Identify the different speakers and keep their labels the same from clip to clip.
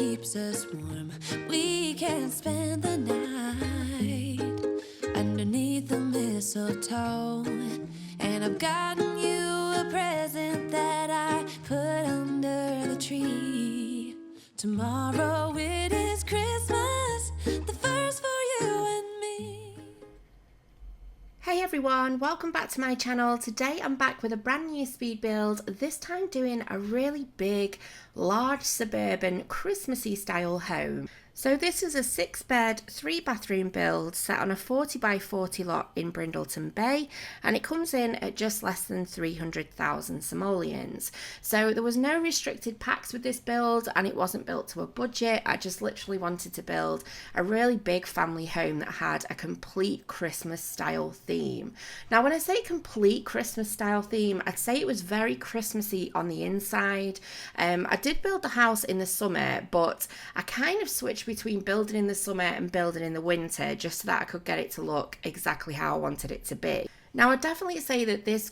Speaker 1: keeps us warm. We can spend the night underneath the mistletoe. And I've gotten you a present that I put under the tree. Tomorrow it is Christmas, the first for you and me.
Speaker 2: Hey everyone, welcome back to my channel. Today I'm back with a brand new speed build, this time doing a really big, large suburban Christmassy style home. So this is a 6-bed, 3-bathroom build set on a 40 by 40 lot in Brindleton Bay, and it comes in at just less than 300,000 simoleons. So there was no restricted packs with this build, and it wasn't built to a budget. I just literally wanted to build a really big family home that had a complete Christmas style theme. Now when I say complete Christmas style theme, I'd say it was very Christmassy on the inside. I did build the house in the summer, but I kind of switched between building in the summer and building in the winter just so that I could get it to look exactly how I wanted it to be. Now I'd definitely say that this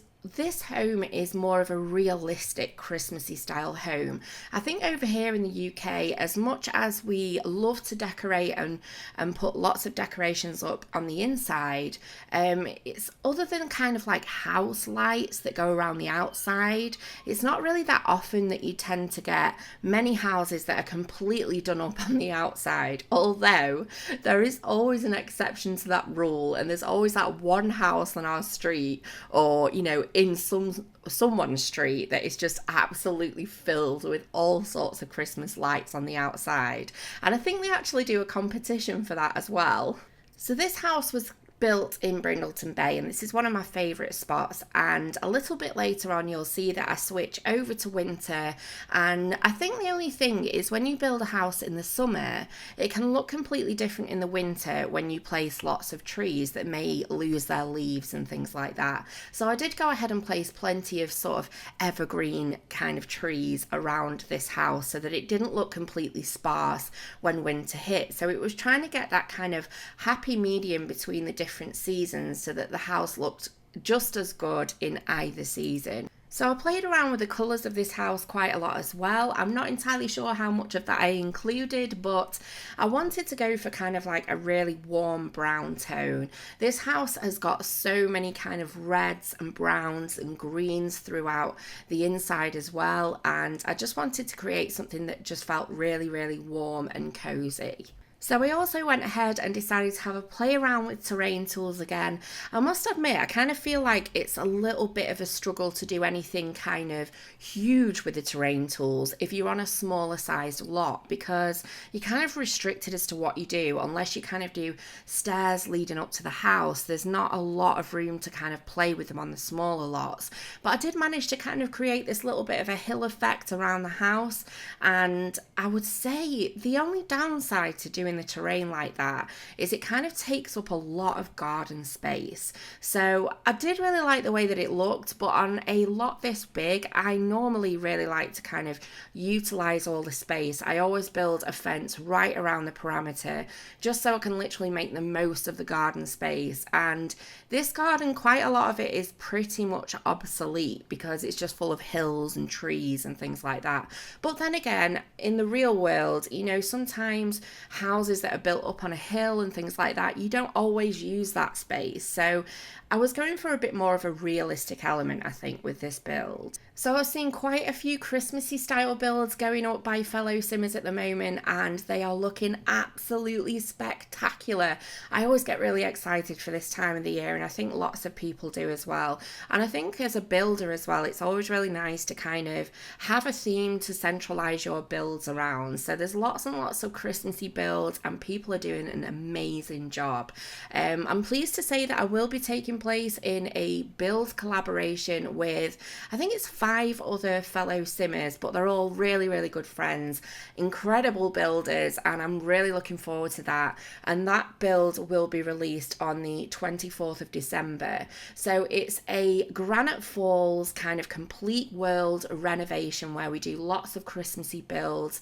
Speaker 2: home is more of a realistic Christmassy style home. I think over here in the UK, as much as we love to decorate and put lots of decorations up on the inside, it's other than kind of like house lights that go around the outside, it's not really that often that you tend to get many houses that are completely done up on the outside, although there is always an exception to that rule, and there's always that one house on our street, or you know, in someone's street, that is just absolutely filled with all sorts of Christmas lights on the outside. And I think they actually do a competition for that as well. So this house was built in Brindleton Bay, and this is one of my favourite spots, and a little bit later on you'll see that I switch over to winter. And I think the only thing is, when you build a house in the summer, it can look completely different in the winter when you place lots of trees that may lose their leaves and things like that. So I did go ahead and place plenty of sort of evergreen kind of trees around this house so that it didn't look completely sparse when winter hit. So it was trying to get that kind of happy medium between the different seasons so that the house looked just as good in either season. So I played around with the colours of this house quite a lot as well. I'm not entirely sure how much of that I included, but I wanted to go for kind of like a really warm brown tone. This house has got so many kind of reds and browns and greens throughout the inside as well, and I just wanted to create something that just felt really, really warm and cosy. So I also went ahead and decided to have a play around with terrain tools again. I must admit, I kind of feel like it's a little bit of a struggle to do anything kind of huge with the terrain tools if you're on a smaller sized lot, because you're kind of restricted as to what you do unless you kind of do stairs leading up to the house. There's not a lot of room to kind of play with them on the smaller lots. But I did manage to kind of create this little bit of a hill effect around the house, and I would say the only downside to doing the terrain like that is it kind of takes up a lot of garden space. So I did really like the way that it looked, but on a lot this big, I normally really like to kind of utilize all the space. I always build a fence right around the perimeter just so I can literally make the most of the garden space. And this garden, quite a lot of it is pretty much obsolete because it's just full of hills and trees and things like that. But then again, in the real world, you know, sometimes houses that are built up on a hill and things like that, you don't always use that space. So I was going for a bit more of a realistic element, I think, with this build. So I've seen quite a few Christmassy style builds going up by fellow simmers at the moment, and they are looking absolutely spectacular. I always get really excited for this time of the year, and I think lots of people do as well. And I think as a builder as well, it's always really nice to kind of have a theme to centralize your builds around. So there's lots and lots of Christmassy builds, and people are doing an amazing job. I'm pleased to say that I will be taking place in a build collaboration with, I think it's 5 other fellow simmers, but they're all really, really good friends, incredible builders, and I'm really looking forward to that. And that build will be released on the 24th of December. So it's a Granite Falls kind of complete world renovation where we do lots of Christmassy builds.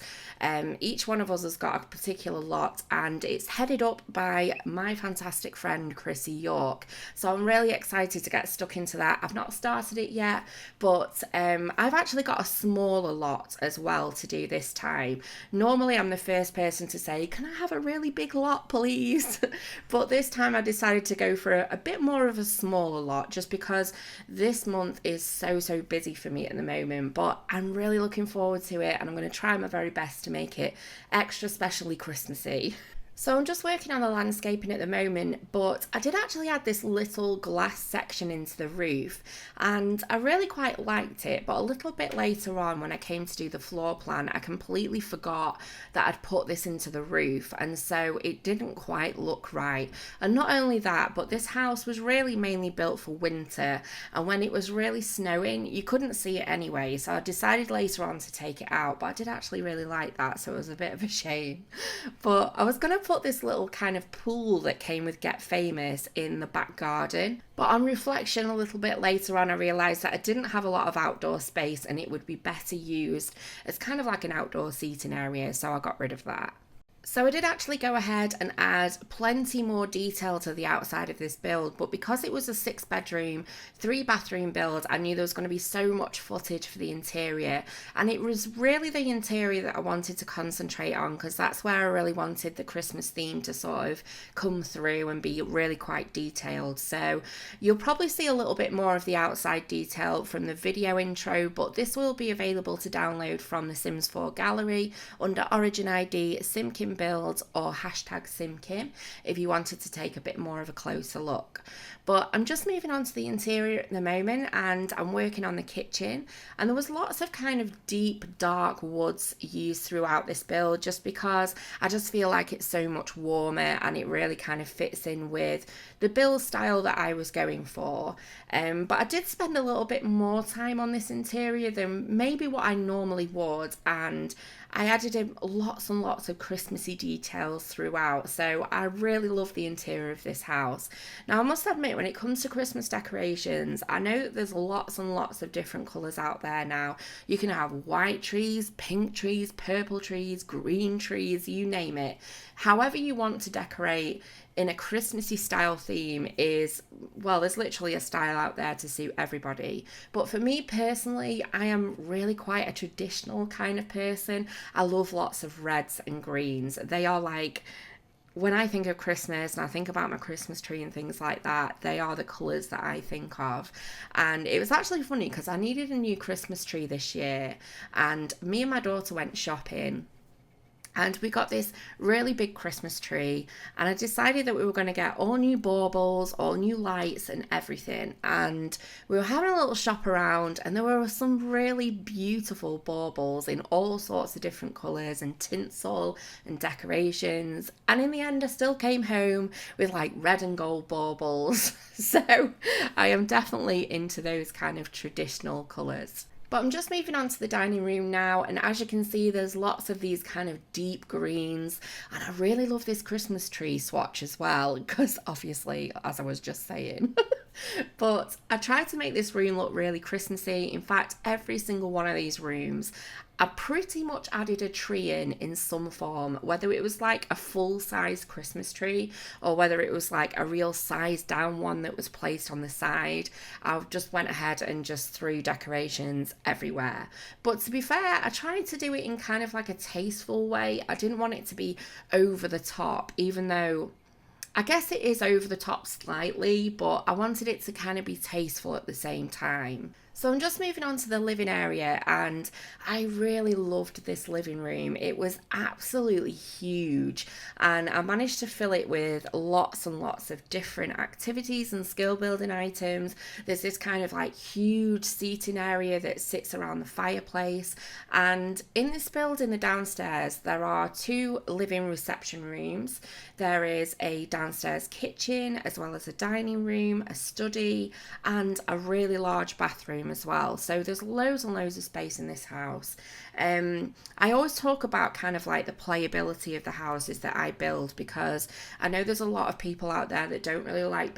Speaker 2: Each one of us has got a particular lot, and it's headed up by my fantastic friend Chrissy York. So I'm really excited to get stuck into that. I've not started it yet, but I've actually got a smaller lot as well to do this time. Normally I'm the first person to say, can I have a really big lot please? But this time I decided to go for a bit more of a smaller lot, just because this month is so busy for me at the moment. But I'm really looking forward to it, and I'm going to try my very best to make it extra specially Christmassy. So I'm just working on the landscaping at the moment, but I did actually add this little glass section into the roof, and I really quite liked it. But a little bit later on, when I came to do the floor plan, I completely forgot that I'd put this into the roof, and so it didn't quite look right. And not only that, but this house was really mainly built for winter, and when it was really snowing, you couldn't see it anyway. So I decided later on to take it out, but I did actually really like that, so it was a bit of a shame. But I was going to put this little kind of pool that came with Get Famous in the back garden, but on reflection a little bit later on, I realised that I didn't have a lot of outdoor space and it would be better used as kind of like an outdoor seating area, so I got rid of that. So I did actually go ahead and add plenty more detail to the outside of this build, but because it was a 6-bedroom, 3-bathroom build, I knew there was going to be so much footage for the interior, and it was really the interior that I wanted to concentrate on, because that's where I really wanted the Christmas theme to sort of come through and be really quite detailed. So you'll probably see a little bit more of the outside detail from the video intro, but this will be available to download from the Sims 4 gallery under Origin ID, simkim build, or hashtag simkim if you wanted to take a bit more of a closer look. But I'm just moving on to the interior at the moment, and I'm working on the kitchen, and there was lots of kind of deep dark woods used throughout this build, just because I just feel like it's so much warmer and it really kind of fits in with the build style that I was going for. But I did spend a little bit more time on this interior than maybe what I normally would, and I added in lots and lots of Christmassy details throughout, so I really love the interior of this house. Now I must admit, when it comes to Christmas decorations, I know that there's lots and lots of different colours out there now. You can have white trees, pink trees, purple trees, green trees, you name it. However you want to decorate in a Christmassy style theme is, well, there's literally a style out there to suit everybody. But for me personally, I am really quite a traditional kind of person. I love lots of reds and greens. They are like, when I think of Christmas and I think about my Christmas tree and things like that, they are the colours that I think of. And it was actually funny because I needed a new Christmas tree this year, and me and my daughter went shopping, and we got this really big Christmas tree, and I decided that we were going to get all new baubles, all new lights and everything. And we were having a little shop around, and there were some really beautiful baubles in all sorts of different colours and tinsel and decorations. And in the end, I still came home with like red and gold baubles. So I am definitely into those kind of traditional colours. But I'm just moving on to the dining room now, and as you can see, there's lots of these kind of deep greens, and I really love this Christmas tree swatch as well, because obviously, as I was just saying. But I tried to make this room look really Christmassy. In fact, every single one of these rooms, I pretty much added a tree in some form, whether it was like a full-size Christmas tree or whether it was like a real sized down one that was placed on the side. I just went ahead and just threw decorations everywhere. But to be fair, I tried to do it in kind of like a tasteful way. I didn't want it to be over the top, even though I guess it is over the top slightly, but I wanted it to kind of be tasteful at the same time. So I'm just moving on to the living area, and I really loved this living room. It was absolutely huge, and I managed to fill it with lots and lots of different activities and skill building items. There's this kind of like huge seating area that sits around the fireplace, and in this building, the downstairs, there are 2 living reception rooms. There is a downstairs kitchen, as well as a dining room, a study, and a really large bathroom as well. So there's loads and loads of space in this house. I always talk about kind of like the playability of the houses that I build, because I know there's a lot of people out there that don't really like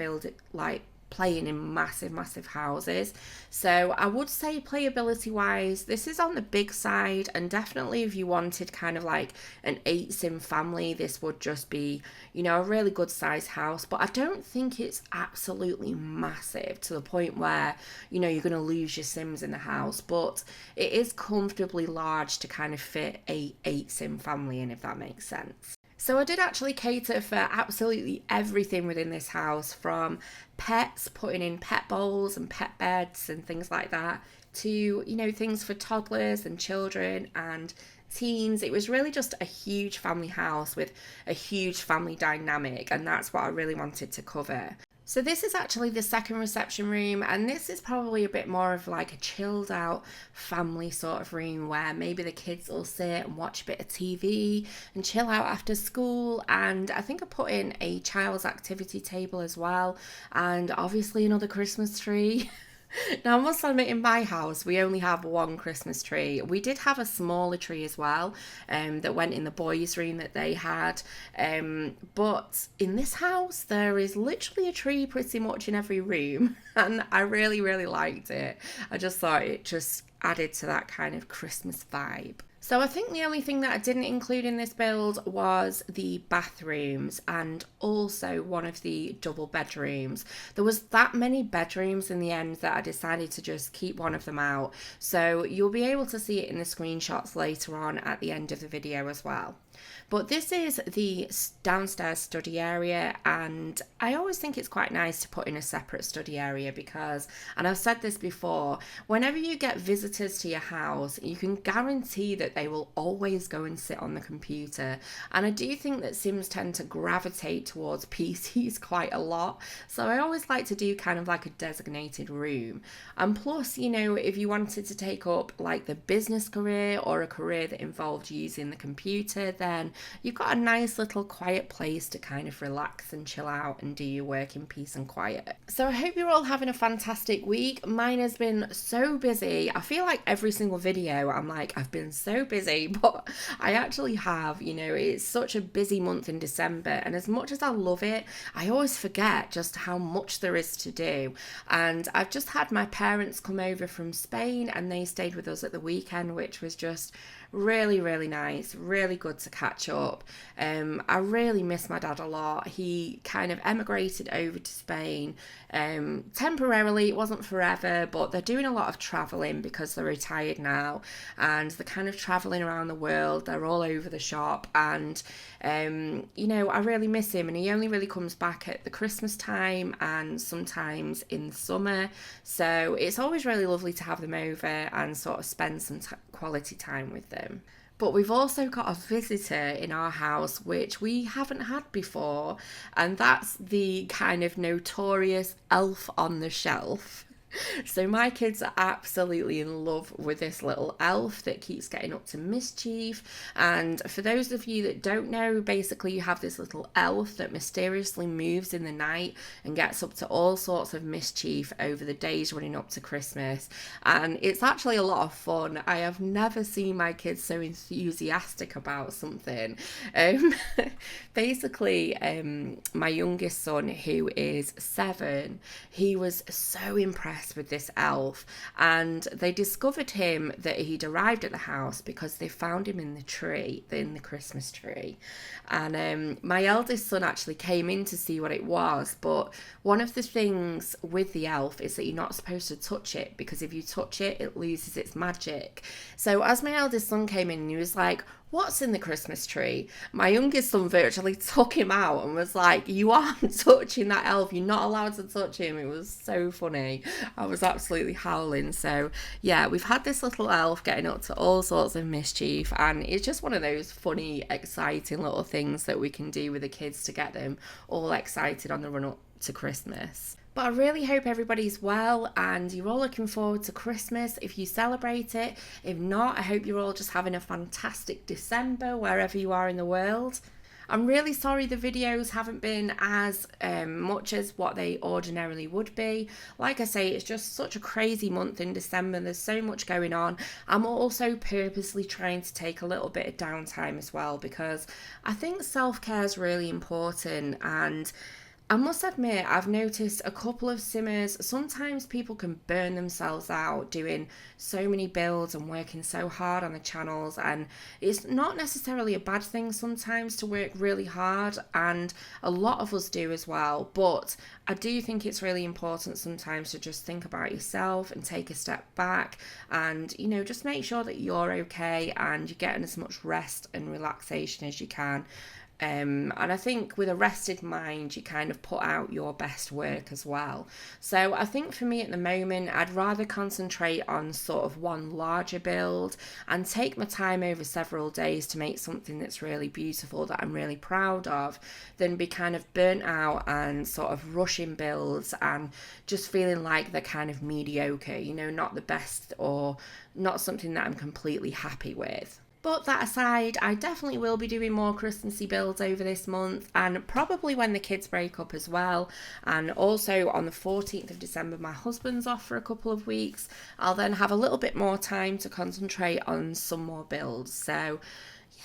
Speaker 2: playing in massive houses. So I would say playability wise, this is on the big side, and definitely if you wanted kind of like an 8 sim family, this would just be, you know, a really good size house. But I don't think it's absolutely massive to the point where, you know, you're going to lose your sims in the house, but it is comfortably large to kind of fit a 8 sim family in, if that makes sense. So I did actually cater for absolutely everything within this house, from pets, putting in pet bowls and pet beds and things like that, to, you know, things for toddlers and children and teens. It was really just a huge family house with a huge family dynamic, and that's what I really wanted to cover. So this is actually the second reception room, and this is probably a bit more of like a chilled out family sort of room where maybe the kids will sit and watch a bit of TV and chill out after school. And I think I put in a child's activity table as well, and obviously another Christmas tree. Now, I must admit, in my house, we only have one Christmas tree. We did have a smaller tree as well, that went in the boys' room that they had. But in this house, there is literally a tree pretty much in every room. And I really, really liked it. I just thought it just added to that kind of Christmas vibe. So I think the only thing that I didn't include in this build was the bathrooms and also one of the double bedrooms. There was that many bedrooms in the end that I decided to just keep one of them out. So you'll be able to see it in the screenshots later on at the end of the video as well. But this is the downstairs study area, and I always think it's quite nice to put in a separate study area because, and I've said this before, whenever you get visitors to your house, you can guarantee that they will always go and sit on the computer. And I do think that Sims tend to gravitate towards PCs quite a lot, so I always like to do kind of like a designated room. And plus, you know, if you wanted to take up like the business career or a career that involved using the computer, then you've got a nice little quiet place to kind of relax and chill out and do your work in peace and quiet. So I hope you're all having a fantastic week. Mine has been so busy. I feel like every single video I'm like, I've been so busy, but I actually have. You know, it's such a busy month in December, and as much as I love it, I always forget just how much there is to do. And I've just had my parents come over from Spain, and they stayed with us at the weekend, which was just really, really nice, really good to catch up. I really miss my dad a lot. He kind of emigrated over to Spain temporarily. It wasn't forever, but they're doing a lot of traveling because they're retired now, and they're kind of traveling around the world. They're all over the shop, and you know, I really miss him, and he only really comes back at the Christmas time and sometimes in the summer, so it's always really lovely to have them over and sort of spend some quality time with them. But we've also got a visitor in our house which we haven't had before, and that's the kind of notorious elf on the shelf. So my kids are absolutely in love with this little elf that keeps getting up to mischief. And for those of you that don't know, basically you have this little elf that mysteriously moves in the night and gets up to all sorts of mischief over the days running up to Christmas. And it's actually a lot of fun. I have never seen my kids so enthusiastic about something. Basically, my youngest son, who is 7, he was so impressed with this elf, and they discovered him that he'd arrived at the house because they found him in the tree, in the Christmas tree. And my eldest son actually came in to see what it was, but one of the things with the elf is that you're not supposed to touch it, because if you touch it, it loses its magic. So as my eldest son came in, he was like, "What's in the Christmas tree?" My youngest son virtually took him out and was like, "You aren't touching that elf. You're not allowed to touch him." It was so funny. I was absolutely howling. So yeah, we've had this little elf getting up to all sorts of mischief, and it's just one of those funny, exciting little things that we can do with the kids to get them all excited on the run up to Christmas. But I really hope everybody's well and you're all looking forward to Christmas if you celebrate it. If not, I hope you're all just having a fantastic December wherever you are in the world. I'm really sorry the videos haven't been as much as what they ordinarily would be. Like I say, it's just such a crazy month in December. There's so much going on. I'm also purposely trying to take a little bit of downtime as well, because I think self-care is really important, and I must admit, I've noticed a couple of simmers, sometimes people can burn themselves out doing so many builds and working so hard on the channels, and it's not necessarily a bad thing sometimes to work really hard, and a lot of us do as well, but I do think it's really important sometimes to just think about yourself and take a step back and, you know, just make sure that you're okay and you're getting as much rest and relaxation as you can. And I think with a rested mind, you kind of put out your best work as well. So I think for me at the moment, I'd rather concentrate on sort of one larger build and take my time over several days to make something that's really beautiful, that I'm really proud of, than be kind of burnt out and sort of rushing builds and just feeling like they're kind of mediocre, you know, not the best or not something that I'm completely happy with. But that aside, I definitely will be doing more Christmassy builds over this month, and probably when the kids break up as well. And also on the 14th of December, my husband's off for a couple of weeks. I'll then have a little bit more time to concentrate on some more builds. So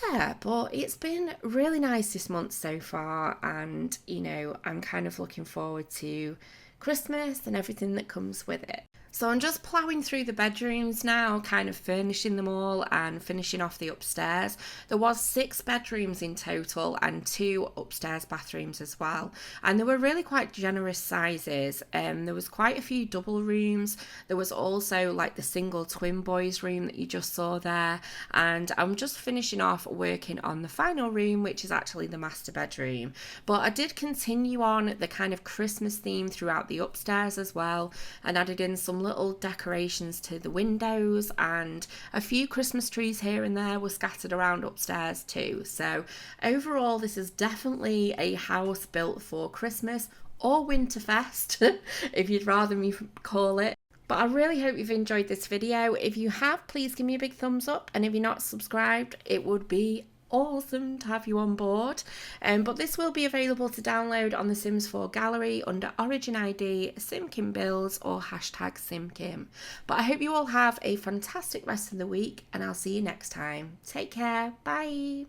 Speaker 2: yeah, but it's been really nice this month so far, and you know, I'm kind of looking forward to Christmas and everything that comes with it. So I'm just ploughing through the bedrooms now, kind of furnishing them all and finishing off the upstairs. There was 6 bedrooms in total and 2 upstairs bathrooms as well. And they were really quite generous sizes. There was quite a few double rooms. There was also like the single twin boys room that you just saw there. And I'm just finishing off working on the final room, which is actually the master bedroom. But I did continue on the kind of Christmas theme throughout the upstairs as well, and added in some little decorations to the windows, and a few Christmas trees here and there were scattered around upstairs too. So overall, this is definitely a house built for Christmas or Winterfest if you'd rather me call it. But I really hope you've enjoyed this video. If you have, please give me a big thumbs up, and if you're not subscribed, it would be awesome to have you on board. But this will be available to download on the Sims 4 gallery under Origin ID, Simkim Builds, or #Simkim. But I hope you all have a fantastic rest of the week, and I'll see you next time. Take care. Bye.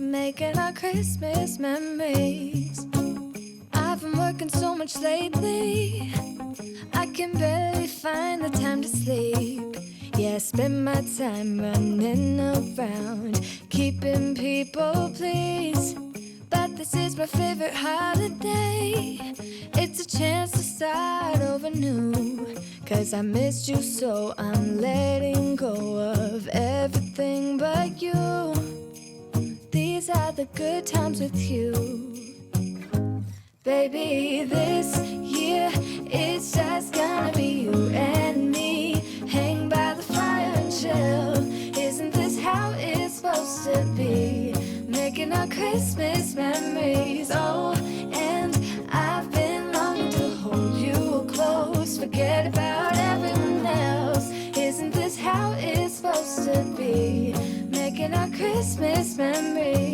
Speaker 1: Making our Christmas memories. I've been working so much lately, I can barely find the time to sleep. Yeah, I spend my time running around, keeping people pleased. But this is my favorite holiday. It's a chance to start over new, 'cause I missed you, so I'm letting go of everything but you. These are the good times with you. Baby, this year it's just gonna be you and me. Hang by the fire and chill. Isn't this how it's supposed to be? Making our Christmas memories. Oh, and I've been longing to hold you close. Forget about everyone else. Isn't this how it's supposed to be? Making our Christmas memories.